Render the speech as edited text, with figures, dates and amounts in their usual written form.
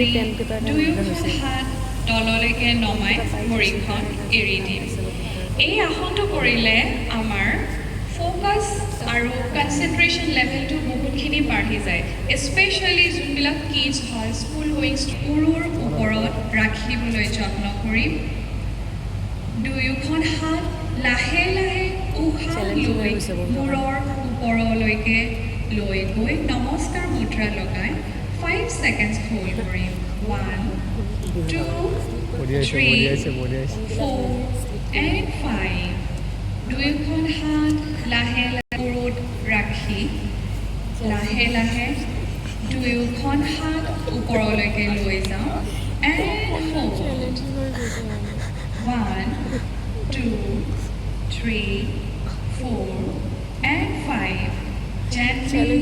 এৰি দুয়োখন হাত তললৈকে নমাই ভৰিখন এৰি দিম। এই আসনটো কৰিলে আমাৰ ফ'কাছ আৰু কনচেনট্ৰেশ্যন লেভেলটো বহুতখিনি বাঢ়ি যায়। স্পেচিয়েলি যোনবিলাক কিডছ হয়, স্কুল গোয়িং মূৰৰ ওপৰত ৰাখিবলৈ যত্ন কৰিম। দুয়োখন হাত লাহে লাহে উশাহ লৈ মূৰৰ ওপৰলৈকে লৈ গৈ নমস্কাৰ মুদ্ৰা লগাই 5 ছেকেণ্ডছ হোল্ড কৰিম। 1, 2, 3, 4 and 5। দুয়োখন হাত লাহে লাহে মূৰত ৰাখি লাহে লাহে দুয়োখন হাত ওপৰলৈকে লৈ যাওঁ and hold। 1, 2, 3, 4 and 5। Gently